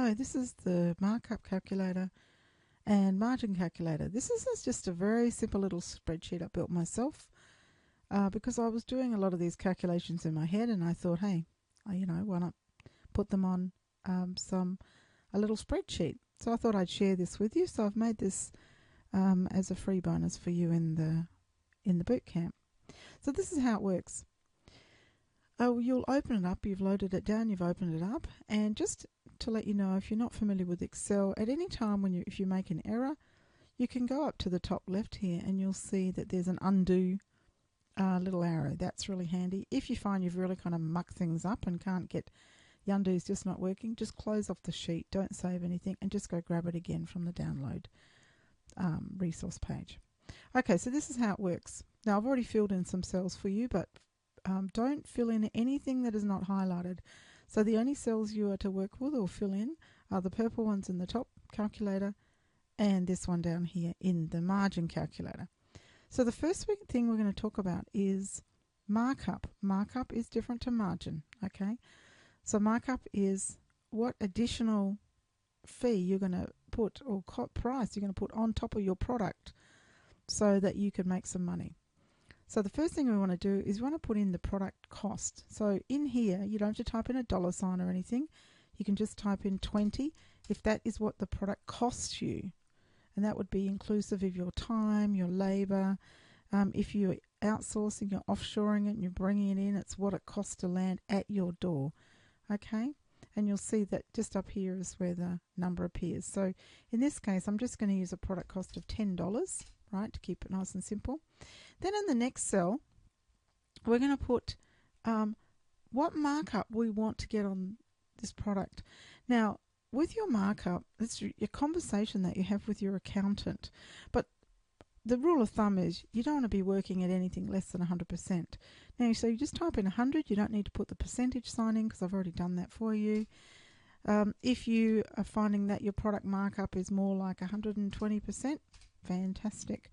So this is the markup calculator and margin calculator. This is just a very simple little spreadsheet I built myself because I was doing a lot of these calculations in my head, and I thought, hey, why not put them on a little spreadsheet? So I thought I'd share this with you. So I've made this as a free bonus for you in the boot camp. So this is how it works. You'll open it up, you've loaded it down, you've opened it up, and just to let you know, if you're not familiar with Excel, at any time if you make an error, you can go up to the top left here and you'll see that there's an undo little arrow. That's really handy. If you find you've really kind of mucked things up and can't get the undo is just not working, just close off the sheet, don't save anything, and just go grab it again from the download resource page. Okay, so this is how it works. Now I've already filled in some cells for you, but don't fill in anything that is not highlighted. So the only cells you are to work with or fill in are the purple ones in the top calculator and this one down here in the margin calculator. So the first thing we're going to talk about is markup. Markup is different to margin, okay? So markup is what additional fee you're going to put or price you're going to put on top of your product so that you can make some money. So the first thing we want to do is we want to put in the product cost. So in here, you don't have to type in a $ or anything. You can just type in 20 if that is what the product costs you. And that would be inclusive of your time, your labor. If you're outsourcing, you're offshoring it and you're bringing it in, it's what it costs to land at your door. Okay? And you'll see that just up here is where the number appears. So in this case, I'm just going to use a product cost of $10, right, to keep it nice and simple. Then in the next cell, we're going to put what markup we want to get on this product. Now, with your markup, it's your conversation that you have with your accountant. But the rule of thumb is you don't want to be working at anything less than 100%. Now, so you just type in 100. You don't need to put the percentage sign in because I've already done that for you. If you are finding that your product markup is more like 120%, fantastic.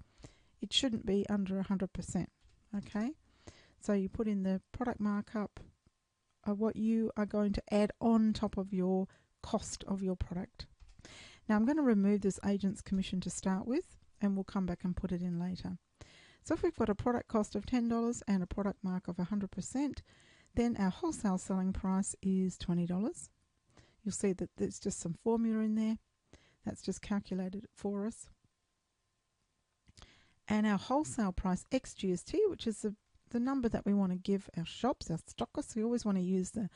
It shouldn't be under 100%, okay? So you put in the product markup of what you are going to add on top of your cost of your product. Now I'm going to remove this agent's commission to start with, and we'll come back and put it in later. So if we've got a product cost of $10 and a product mark of 100%, then our wholesale selling price is $20. You'll see that there's just some formula in there. That's just calculated for us. And our wholesale price ex GST, which is the number that we want to give our shops, our stockists, we always want to use the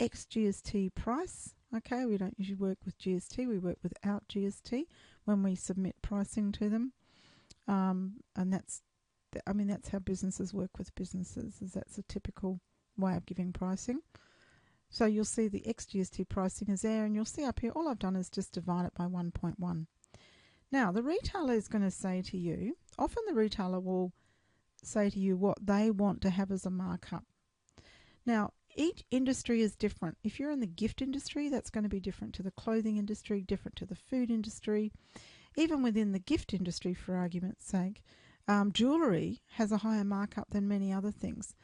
ex GST price. Okay, we don't usually work with GST, we work without GST when we submit pricing to them. And that's how businesses work with businesses, is that's a typical way of giving pricing. So you'll see the ex GST pricing is there, and you'll see up here, all I've done is just divide it by 1.1. Now, the retailer is going to say to you, often the retailer will say to you what they want to have as a markup. Now, each industry is different. If you're in the gift industry, that's going to be different to the clothing industry, different to the food industry. Even within the gift industry, for argument's sake, jewellery has a higher markup than many other things.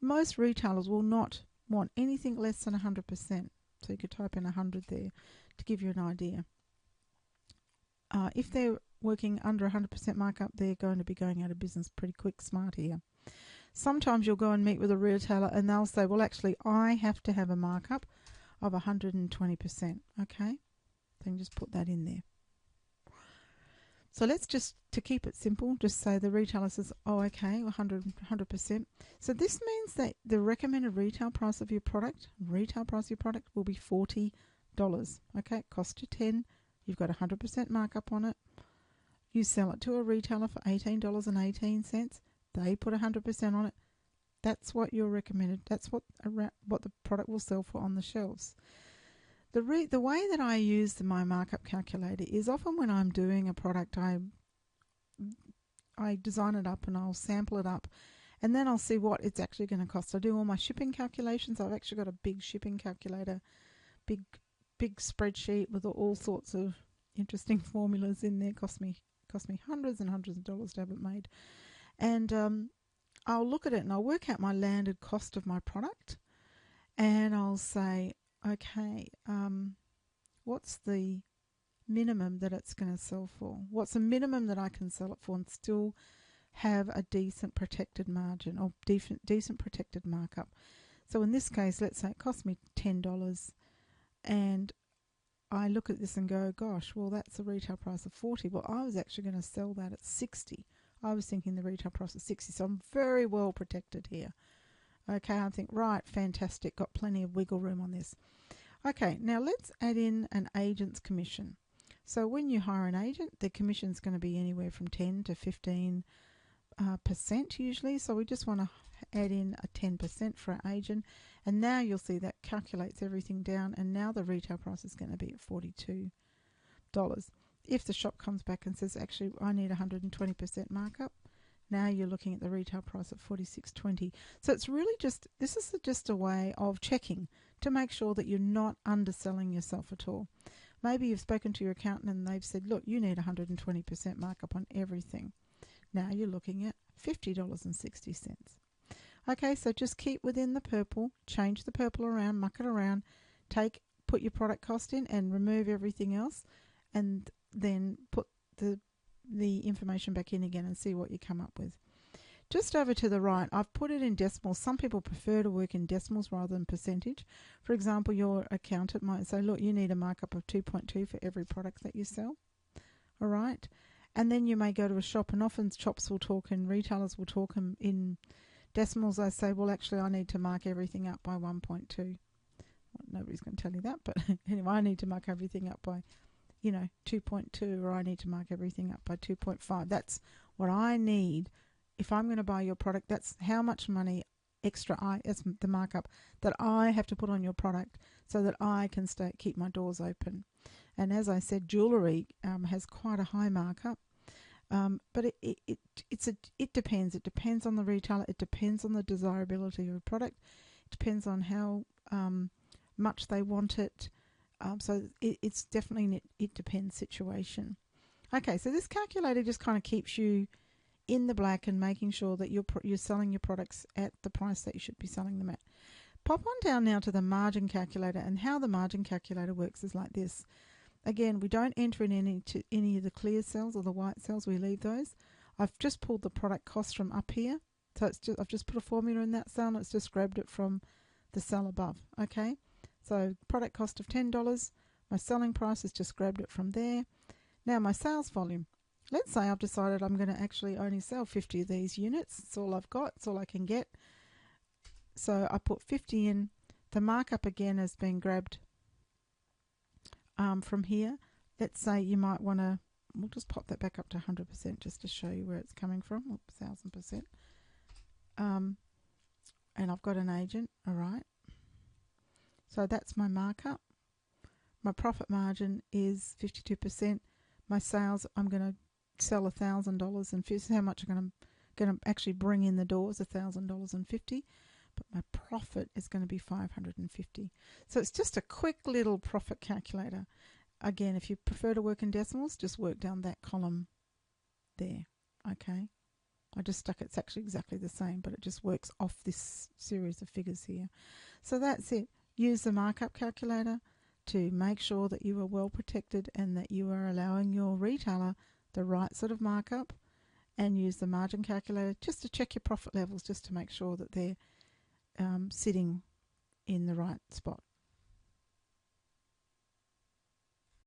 Most retailers will not want anything less than 100%. So you could type in 100 there to give you an idea. If they're working under 100% markup, they're going to be going out of business pretty quick, smart here. Sometimes you'll go and meet with a retailer and they'll say, well, actually, I have to have a markup of 120%. Okay? So you can just put that in there. So let's just, to keep it simple, just say the retailer says, oh, okay, 100%. So this means that the recommended retail price of your product will be $40. Okay? It costs you $10. You've got 100% markup on it. You sell it to a retailer for $18.18. They put 100% on it. That's what you're recommended. That's what the product will sell for on the shelves. The way that I use my markup calculator is often when I'm doing a product, I design it up and I'll sample it up, and then I'll see what it's actually going to cost. I do all my shipping calculations. I've actually got a big shipping calculator, big spreadsheet with all sorts of interesting formulas in there. Cost me hundreds and hundreds of dollars to have it made. And I'll look at it and I'll work out my landed cost of my product, and I'll say, okay, what's the minimum that it's going to sell for? What's the minimum that I can sell it for and still have a decent protected margin or decent protected markup? So in this case, let's say it cost me $10 and I look at this and go, gosh, well, that's a retail price of 40. Well, I was actually going to sell that at 60. I was thinking the retail price was 60, so I'm very well protected here. Okay, I think, right, fantastic, got plenty of wiggle room on this. Okay, now let's add in an agent's commission. So when you hire an agent, the commission's going to be anywhere from 10 to 15% usually. So we just want to add in a 10% for our agent. And now you'll see that calculates everything down. And now the retail price is going to be at $42. If the shop comes back and says, actually, I need 120% markup, now you're looking at the retail price at $46.20. So it's really just, this is just a way of checking to make sure that you're not underselling yourself at all. Maybe you've spoken to your accountant and they've said, look, you need 120% markup on everything. Now you're looking at $50.60. Okay, so just keep within the purple, change the purple around, muck it around, put your product cost in and remove everything else, and then put the information back in again and see what you come up with. Just over to the right, I've put it in decimals. Some people prefer to work in decimals rather than percentage. For example, your accountant might say, look, you need a markup of 2.2 for every product that you sell. All right. And then you may go to a shop, and often shops will talk and retailers will talk in decimals. They say, well, actually, I need to mark everything up by 1.2. Well, nobody's going to tell you that, but anyway, I need to mark everything up by 2.2, or I need to mark everything up by 2.5. That's what I need. If I'm going to buy your product, that's how much money extra it's the markup that I have to put on your product so that I can keep my doors open. And as I said, jewellery has quite a high markup, but it depends. It depends on the retailer. It depends on the desirability of a product. It depends on how much they want it. So it's definitely an it depends situation. Okay, so this calculator just kind of keeps you in the black and making sure that you're selling your products at the price that you should be selling them at. Pop on down now to the margin calculator, and how the margin calculator works is like this. Again, we don't enter in any of the clear cells or the white cells. We leave those. I've just pulled the product cost from up here. So I've just put a formula in that cell and it's just grabbed it from the cell above. Okay, so product cost of $10. My selling price is just grabbed it from there. Now my sales volume. Let's say I've decided I'm going to actually only sell 50 of these units. It's all I've got. It's all I can get. So I put 50 in. The markup again has been grabbed from here. Let's say you might want to, we'll just pop that back up to 100% just to show you where it's coming from. 1,000%. And I've got an agent. All right. So that's my markup. My profit margin is 52%. My sales, I'm going to sell $1,000, and this is how much I'm going to actually bring in the doors, $1,050. But my profit is going to be $550. So it's just a quick little profit calculator. Again, if you prefer to work in decimals, just work down that column there. Okay. I just stuck it's actually exactly the same, but it just works off this series of figures here. So that's it. Use the markup calculator to make sure that you are well protected and that you are allowing your retailer the right sort of markup, and use the margin calculator just to check your profit levels, just to make sure that they're sitting in the right spot.